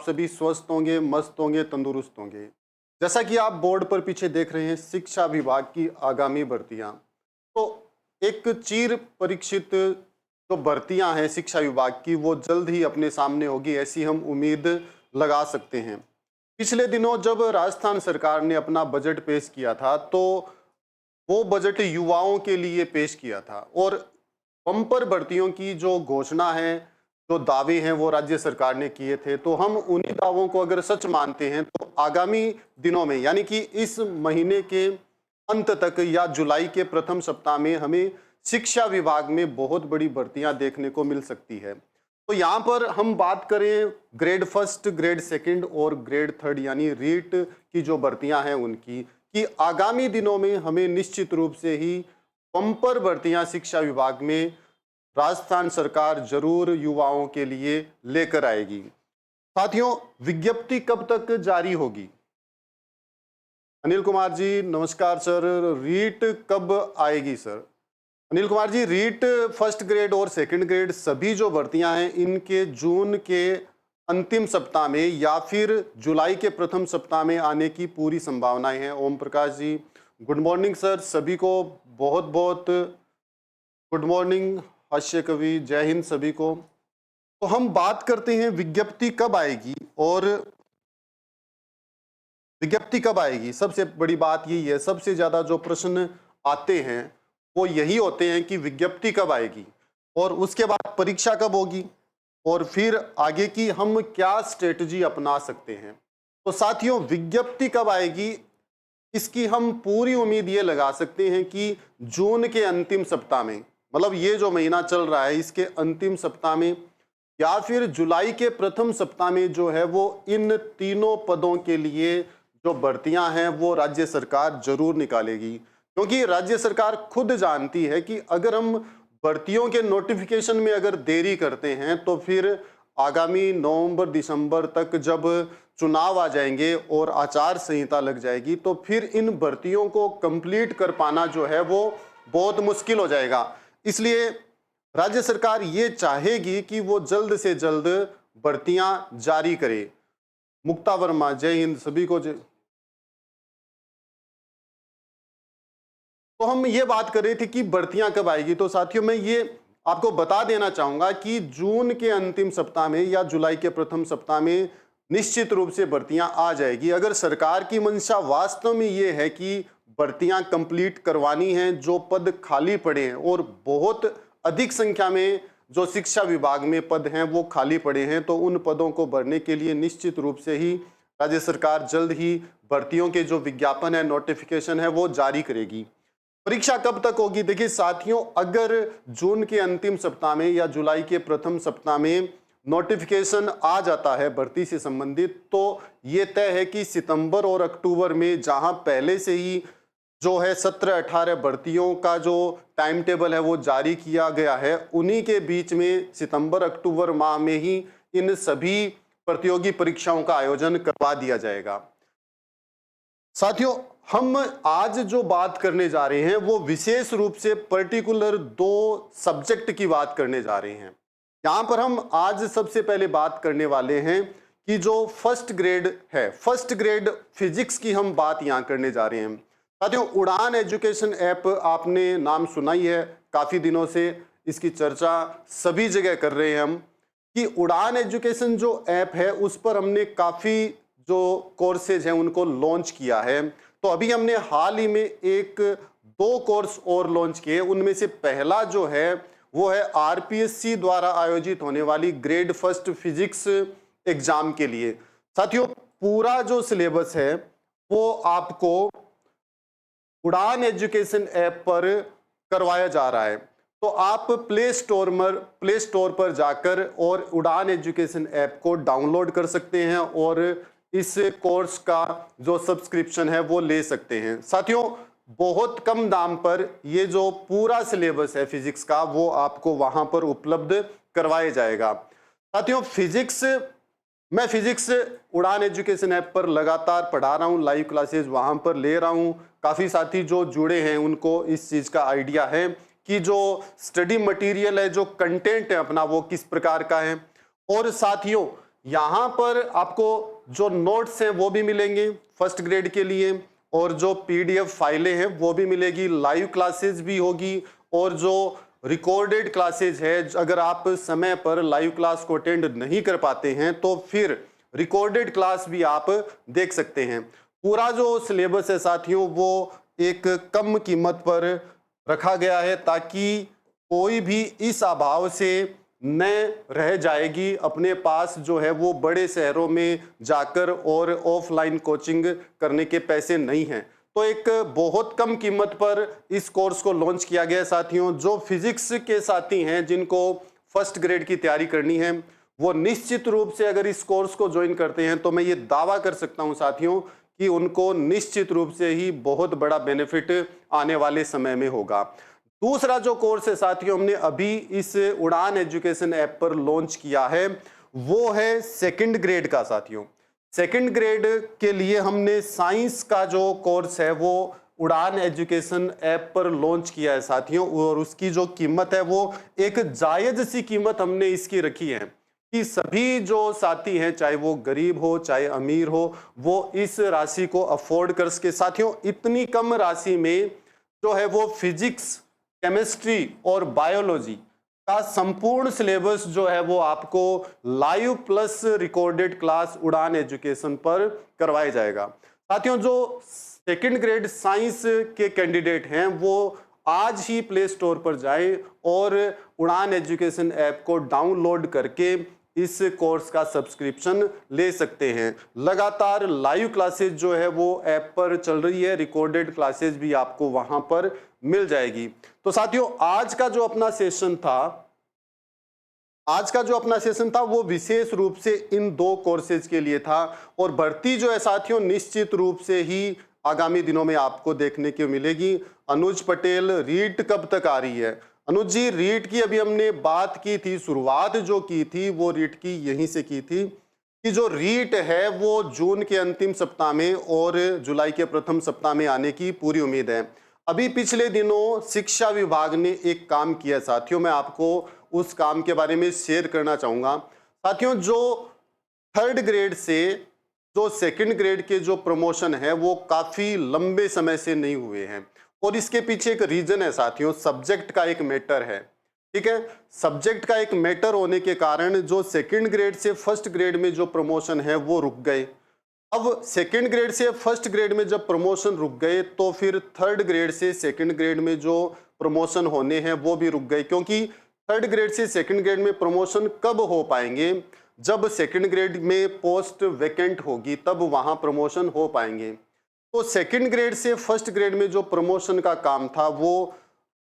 आप सभी स्वस्थ होंगे, मस्त होंगे, तंदुरुस्त होंगे। जैसा कि आप बोर्ड पर पीछे देख रहे हैं, शिक्षा विभाग की आगामी भर्तियां। तो एक चिर परीक्षित जो भर्तियां हैं शिक्षा विभाग की, वो जल्द ही अपने सामने होगी, ऐसी हम उम्मीद लगा सकते हैं। पिछले दिनों जब राजस्थान सरकार ने अपना बजट पेश किया था, तो वो बजट युवाओं के लिए पेश किया था और बम्पर भर्तियों की जो घोषणा है, जो दावे हैं, वो राज्य सरकार ने किए थे। तो हम उन्हीं दावों को अगर सच मानते हैं तो आगामी दिनों में, यानी कि इस महीने के अंत तक या जुलाई के प्रथम सप्ताह में हमें शिक्षा विभाग में बहुत बड़ी भर्तियां देखने को मिल सकती है। तो यहाँ पर हम बात करें ग्रेड फर्स्ट, ग्रेड सेकंड और ग्रेड थर्ड यानी रीट की जो भर्तियां हैं उनकी, कि आगामी दिनों में हमें निश्चित रूप से ही बम्पर भर्तियां शिक्षा विभाग में राजस्थान सरकार जरूर युवाओं के लिए लेकर आएगी। साथियों, विज्ञप्ति कब तक जारी होगी? अनिल कुमार जी नमस्कार सर, रीट कब आएगी sir? Anil Kumar ji, REET first grade और सेकंड ग्रेड सभी जो भर्तियां हैं, इनके जून के अंतिम सप्ताह में या फिर जुलाई के प्रथम सप्ताह में आने की पूरी संभावनाएं हैं। Om Prakash ji good morning sir, सभी को बहुत बहुत गुड मॉर्निंग। हास्य कवि जय हिंद सभी को। तो हम बात करते हैं विज्ञप्ति कब आएगी, और विज्ञप्ति कब आएगी, सबसे बड़ी बात यही है। सबसे ज्यादा जो प्रश्न आते हैं वो यही होते हैं कि विज्ञप्ति कब आएगी और उसके बाद परीक्षा कब होगी और फिर आगे की हम क्या स्ट्रेटजी अपना सकते हैं। तो साथियों, विज्ञप्ति कब आएगी इसकी हम पूरी उम्मीद ये लगा सकते हैं कि जून के अंतिम सप्ताह में, मतलब ये जो महीना चल रहा है इसके अंतिम सप्ताह में, या फिर जुलाई के प्रथम सप्ताह में जो है वो इन तीनों पदों के लिए जो भर्तियां हैं वो राज्य सरकार जरूर निकालेगी। क्योंकि राज्य सरकार खुद जानती है कि अगर हम भर्तियों के नोटिफिकेशन में अगर देरी करते हैं तो फिर आगामी नवंबर दिसंबर तक जब चुनाव आ जाएंगे और आचार संहिता लग जाएगी, तो फिर इन भर्तियों को कंप्लीट कर पाना जो है वो बहुत मुश्किल हो जाएगा। इसलिए राज्य सरकार ये चाहेगी कि वो जल्द से जल्द भर्तियां जारी करे। मुक्ता वर्मा जय हिंद सभी को जय। तो हम ये बात कर रहे थे कि भर्तियां कब आएगी। तो साथियों, मैं ये आपको बता देना चाहूंगा कि जून के अंतिम सप्ताह में या जुलाई के प्रथम सप्ताह में निश्चित रूप से भर्तियां आ जाएगी। अगर सरकार की मंशा वास्तव में ये है कि भर्तियां कंप्लीट करवानी हैं, जो पद खाली पड़े हैं और बहुत अधिक संख्या में जो शिक्षा विभाग में पद हैं वो खाली पड़े हैं, तो उन पदों को भरने के लिए निश्चित रूप से ही राज्य सरकार जल्द ही भर्तियों के जो विज्ञापन है, नोटिफिकेशन है, वो जारी करेगी। परीक्षा कब तक होगी? देखिए साथियों, अगर जून के अंतिम सप्ताह में या जुलाई के प्रथम सप्ताह में नोटिफिकेशन आ जाता है भर्ती से संबंधित, तो ये तय है कि सितंबर और अक्टूबर में, जहां पहले से ही जो है 17-18 भर्तियों का जो टाइम टेबल है वो जारी किया गया है, उन्हीं के बीच में सितंबर अक्टूबर माह में ही इन सभी प्रतियोगी परीक्षाओं का आयोजन करवा दिया जाएगा। साथियों, हम आज जो बात करने जा रहे हैं वो विशेष रूप से पर्टिकुलर 2 सब्जेक्ट की बात करने जा रहे हैं। यहां पर हम आज सबसे पहले बात करने वाले हैं कि जो फर्स्ट ग्रेड है, फर्स्ट ग्रेड फिजिक्स की हम बात यहां करने जा रहे हैं। साथियों, उड़ान एजुकेशन ऐप आपने नाम सुना ही है, काफी दिनों से इसकी चर्चा सभी जगह कर रहे हैं हम, कि उड़ान एजुकेशन जो ऐप है उस पर हमने काफी जो कोर्सेज हैं उनको लॉन्च किया है। तो अभी हमने हाल ही में 1-2 कोर्स और लॉन्च किए। उनमें से पहला जो है वो है आरपीएससी द्वारा आयोजित होने वाली ग्रेड फर्स्ट फिजिक्स एग्जाम के लिए। साथियों, पूरा जो सिलेबस है वो आपको उड़ान एजुकेशन ऐप पर करवाया जा रहा है। तो आप प्ले स्टोर पर जाकर और उड़ान एजुकेशन ऐप को डाउनलोड कर सकते हैं और इस कोर्स का जो सब्सक्रिप्शन है वो ले सकते हैं। साथियों, बहुत कम दाम पर ये जो पूरा सिलेबस है फिजिक्स का वो आपको वहां पर उपलब्ध करवाया जाएगा। साथियों, मैं फिजिक्स उड़ान एजुकेशन ऐप पर लगातार पढ़ा रहा हूँ, लाइव क्लासेस वहां पर ले रहा हूँ। काफी साथी जो जुड़े हैं उनको इस चीज का आइडिया है कि जो स्टडी मटेरियल है, जो कंटेंट है अपना, वो किस प्रकार का है। और साथियों, यहाँ पर आपको जो नोट्स हैं वो भी मिलेंगे फर्स्ट ग्रेड के लिए, और जो पीडीएफ फाइलें हैं वो भी मिलेगी, लाइव क्लासेस भी होगी, और जो रिकॉर्डेड क्लासेज है, अगर आप समय पर लाइव क्लास को अटेंड नहीं कर पाते हैं तो फिर रिकॉर्डेड क्लास भी आप देख सकते हैं। पूरा जो सिलेबस है साथियों वो एक कम कीमत पर रखा गया है ताकि कोई भी इस अभाव से न रह जाएगी, अपने पास जो है वो बड़े शहरों में जाकर और ऑफलाइन कोचिंग करने के पैसे नहीं हैं। तो एक बहुत कम कीमत पर इस कोर्स को लॉन्च किया गया है साथियों। जो फिजिक्स के साथी हैं जिनको फर्स्ट ग्रेड की तैयारी करनी है वो निश्चित रूप से अगर इस कोर्स को ज्वाइन करते हैं तो मैं ये दावा कर सकता हूं साथियों कि उनको निश्चित रूप से ही बहुत बड़ा बेनिफिट आने वाले समय में होगा। दूसरा जो कोर्स है साथियों हमने अभी इस उड़ान एजुकेशन ऐप पर लॉन्च किया है वो है सेकंड ग्रेड का साथियों। सेकंड ग्रेड के लिए हमने साइंस का जो कोर्स है वो उड़ान एजुकेशन ऐप पर लॉन्च किया है साथियों, और उसकी जो कीमत है वो एक जायज सी कीमत हमने इसकी रखी है कि सभी जो साथी हैं चाहे वो गरीब हो चाहे अमीर हो वो इस राशि को अफोर्ड कर सके। साथियों इतनी कम राशि में जो है वो फिजिक्स, केमिस्ट्री और बायोलॉजी का संपूर्ण सिलेबस जो है वो आपको लाइव प्लस रिकॉर्डेड क्लास उड़ान एजुकेशन पर करवाया जाएगा। साथियों जो सेकंड ग्रेड साइंस के कैंडिडेट हैं वो आज ही प्ले स्टोर पर जाएं और उड़ान एजुकेशन ऐप को डाउनलोड करके इस कोर्स का सब्सक्रिप्शन ले सकते हैं। लगातार लाइव क्लासेस जो है वो ऐप पर चल रही है, रिकॉर्डेड क्लासेस भी आपको वहां पर मिल जाएगी। तो साथियों आज का जो अपना सेशन था वो विशेष रूप से इन दो कोर्सेज के लिए था, और भर्ती जो है साथियों निश्चित रूप से ही आगामी दिनों में आपको देखने को मिलेगी। अनुज पटेल रीट कब तक आ रही है? अनुज जी रीट की अभी हमने बात की थी, शुरुआत जो की थी वो रीट की यहीं से की थी कि जो रीट है वो जून के अंतिम सप्ताह में और जुलाई के प्रथम सप्ताह में आने की पूरी उम्मीद है। अभी पिछले दिनों शिक्षा विभाग ने एक काम किया साथियों, मैं आपको उस काम के बारे में शेयर करना चाहूंगा। साथियों जो थर्ड ग्रेड से जो सेकंड ग्रेड के जो प्रमोशन है वो काफी लंबे समय से नहीं हुए हैं, और इसके पीछे एक रीजन है साथियों, सब्जेक्ट का एक मैटर है। ठीक है, सब्जेक्ट का एक मैटर होने के कारण जो सेकंड ग्रेड से फर्स्ट ग्रेड में जो प्रमोशन है वो रुक गए। अब सेकंड ग्रेड से फर्स्ट ग्रेड में जब प्रमोशन रुक गए तो फिर थर्ड ग्रेड से सेकंड ग्रेड में जो प्रमोशन होने हैं वो भी रुक गए, क्योंकि थर्ड ग्रेड से सेकंड ग्रेड में प्रमोशन कब हो पाएंगे? जब सेकंड ग्रेड में पोस्ट वैकेंट होगी तब वहां प्रमोशन हो पाएंगे। तो सेकंड ग्रेड से फर्स्ट ग्रेड में जो प्रमोशन का काम था वो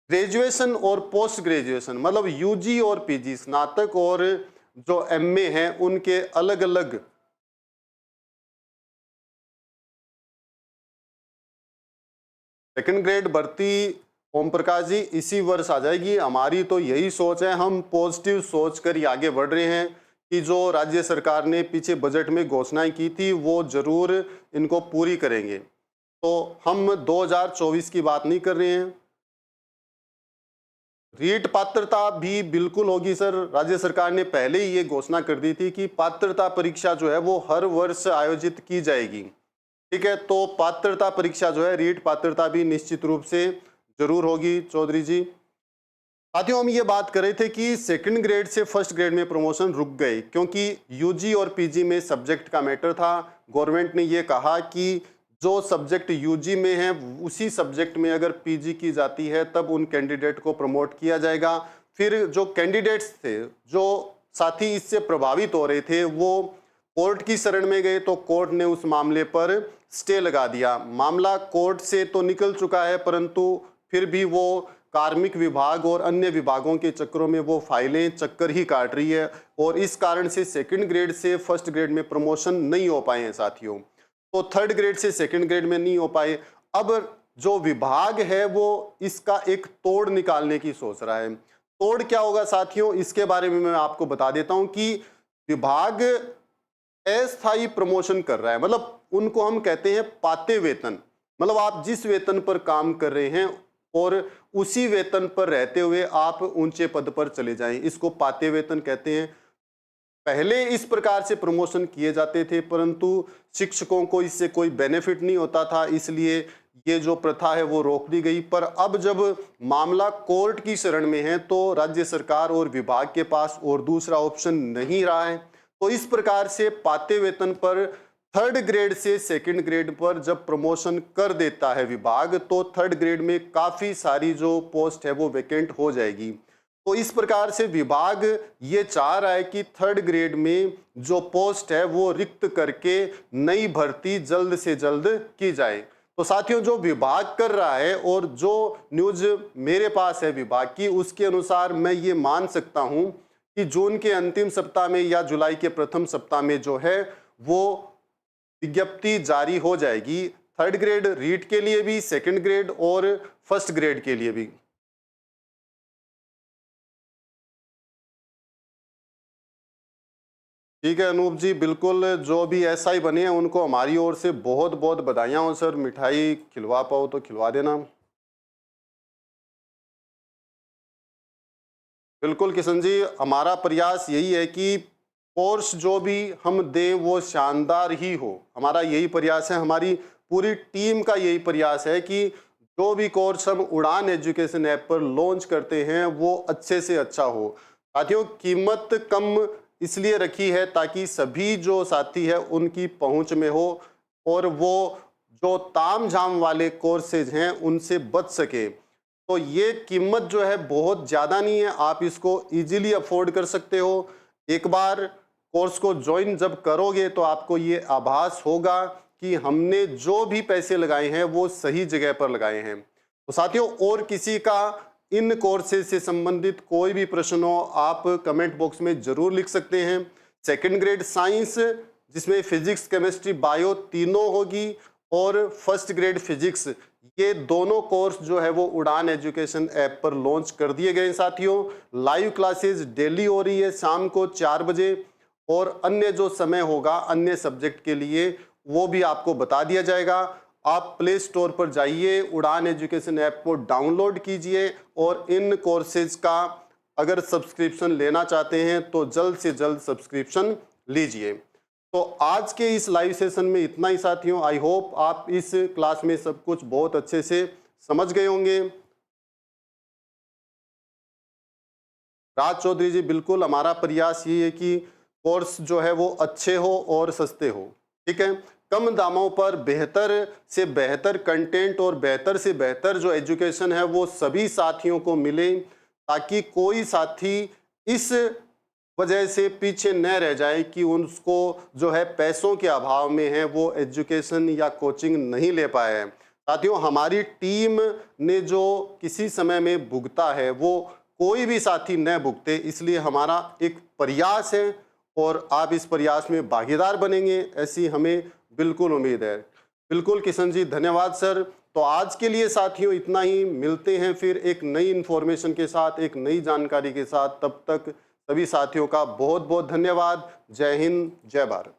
ग्रेजुएशन और पोस्ट ग्रेजुएशन मतलब यूजी और पीजी, स्नातक और जो एमए हैं उनके अलग अलग सेकंड ग्रेड भर्ती ओम प्रकाश जी इसी वर्ष आ जाएगी। हमारी तो यही सोच है, हम पॉजिटिव सोच कर ही आगे बढ़ रहे हैं कि जो राज्य सरकार ने पीछे बजट में घोषणाएं की थी वो जरूर इनको पूरी करेंगे। तो हम 2024 की बात नहीं कर रहे हैं। रीट पात्रता भी बिल्कुल होगी सर, राज्य सरकार ने पहले ही ये घोषणा कर दी थी कि पात्रता परीक्षा जो है वो हर वर्ष आयोजित की जाएगी। ठीक है, तो पात्रता परीक्षा जो है रीट पात्रता भी निश्चित रूप से जरूर होगी। चौधरी जी साथियों हम ये बात कर रहे थे कि सेकंड ग्रेड से फर्स्ट ग्रेड में प्रमोशन रुक गए क्योंकि यूजी और पीजी में सब्जेक्ट का मैटर था। गवर्नमेंट ने ये कहा कि जो सब्जेक्ट यूजी में है उसी सब्जेक्ट में अगर पीजी की जाती है तब उन कैंडिडेट को प्रमोट किया जाएगा। फिर जो कैंडिडेट्स थे, जो साथी इससे प्रभावित हो रहे थे, वो कोर्ट की शरण में गए तो कोर्ट ने उस मामले पर स्टे लगा दिया। मामला कोर्ट से तो निकल चुका है परंतु फिर भी वो कार्मिक विभाग और अन्य विभागों के चक्करों में वो फाइलें चक्कर ही काट रही है, और इस कारण से सेकंड ग्रेड से फर्स्ट ग्रेड में प्रमोशन नहीं हो पाए हैं साथियों। तो थर्ड ग्रेड से सेकंड ग्रेड में नहीं हो पाए। अब जो विभाग है वो इसका एक तोड़ निकालने की सोच रहा है। तोड़ क्या होगा साथियों, इसके बारे में मैं आपको बता देता हूं कि विभाग अस्थायी प्रमोशन कर रहा है, मतलब उनको हम कहते हैं पाते वेतन। मतलब आप जिस वेतन पर काम कर रहे हैं और उसी वेतन पर रहते हुए आप ऊंचे पद पर चले जाएं, इसको पाते वेतन कहते हैं। पहले इस प्रकार से प्रमोशन किए जाते थे, परंतु शिक्षकों को इससे कोई बेनिफिट नहीं होता था, इसलिए ये जो प्रथा है वो रोक दी गई। पर अब जब मामला कोर्ट की शरण में है तो राज्य सरकार और विभाग के पास और दूसरा ऑप्शन नहीं रहा है। तो इस प्रकार से पाते वेतन पर थर्ड ग्रेड से सेकंड ग्रेड पर जब प्रमोशन कर देता है विभाग, तो थर्ड ग्रेड में काफी सारी जो पोस्ट है वो वैकेंट हो जाएगी। तो इस प्रकार से विभाग ये चाह रहा है कि थर्ड ग्रेड में जो पोस्ट है वो रिक्त करके नई भर्ती जल्द से जल्द की जाए। तो साथियों, जो विभाग कर रहा है और जो न्यूज मेरे पास है विभाग की, उसके अनुसार मैं ये मान सकता हूं कि जून के अंतिम सप्ताह में या जुलाई के प्रथम सप्ताह में जो है वो विज्ञप्ति जारी हो जाएगी, थर्ड ग्रेड रीट के लिए भी, सेकंड ग्रेड और फर्स्ट ग्रेड के लिए भी। ठीक है अनूप जी, बिल्कुल। जो भी एसआई बने हैं उनको हमारी ओर से बहुत बहुत बधाइयाँ हो सर। मिठाई खिलवा पाओ तो खिलवा देना। बिल्कुल किशन जी, हमारा प्रयास यही है कि कोर्स जो भी हम दें वो शानदार ही हो। हमारा यही प्रयास है, हमारी पूरी टीम का यही प्रयास है कि जो भी कोर्स हम उड़ान एजुकेशन ऐप पर लॉन्च करते हैं वो अच्छे से अच्छा हो। साथियों, कीमत कम इसलिए रखी है ताकि सभी जो साथी है उनकी पहुंच में हो और वो जो ताम झाम वाले कोर्सेज हैं उनसे बच सके। तो ये कीमत जो है बहुत ज़्यादा नहीं है, आप इसको इजीली अफोर्ड कर सकते हो। एक बार कोर्स को ज्वाइन जब करोगे तो आपको ये आभास होगा कि हमने जो भी पैसे लगाए हैं वो सही जगह पर लगाए हैं। तो साथियों, और किसी का इन कोर्सेज से संबंधित कोई भी प्रश्न हो आप कमेंट बॉक्स में जरूर लिख सकते हैं। सेकंड ग्रेड साइंस जिसमें फिजिक्स, केमिस्ट्री, बायो तीनों होगी और फर्स्ट ग्रेड फिजिक्स, ये दोनों कोर्स जो है वो उड़ान एजुकेशन ऐप पर लॉन्च कर दिए गए। साथियों, लाइव क्लासेस डेली हो रही है शाम को 4 बजे, और अन्य जो समय होगा अन्य सब्जेक्ट के लिए वो भी आपको बता दिया जाएगा। आप प्ले स्टोर पर जाइए, उड़ान एजुकेशन ऐप को डाउनलोड कीजिए और इन कोर्सेज का अगर सब्सक्रिप्शन लेना चाहते हैं तो जल्द से जल्द सब्सक्रिप्शन लीजिए। तो आज के इस लाइव सेशन में इतना ही साथियों। आई होप आप इस क्लास में सब कुछ बहुत अच्छे से समझ गए होंगे। राज चौधरी जी, बिल्कुल हमारा प्रयास ये है कि कोर्स जो है वो अच्छे हो और सस्ते हो। ठीक है, कम दामों पर बेहतर से बेहतर कंटेंट और बेहतर से बेहतर जो एजुकेशन है वो सभी साथियों को मिले, ताकि कोई साथी इस वजह से पीछे न रह जाए कि उसको जो है पैसों के अभाव में है वो एजुकेशन या कोचिंग नहीं ले पाए हैं। साथियों, हमारी टीम ने जो किसी समय में भुगता है वो कोई भी साथी न भुगते, इसलिए हमारा एक प्रयास है और आप इस प्रयास में भागीदार बनेंगे ऐसी हमें बिल्कुल उम्मीद है। बिल्कुल किशन जी, धन्यवाद सर। तो आज के लिए साथियों इतना ही, मिलते हैं फिर एक नई इन्फॉर्मेशन के साथ, एक नई जानकारी के साथ। तब तक सभी साथियों का बहुत बहुत धन्यवाद। जय हिंद, जय भारत।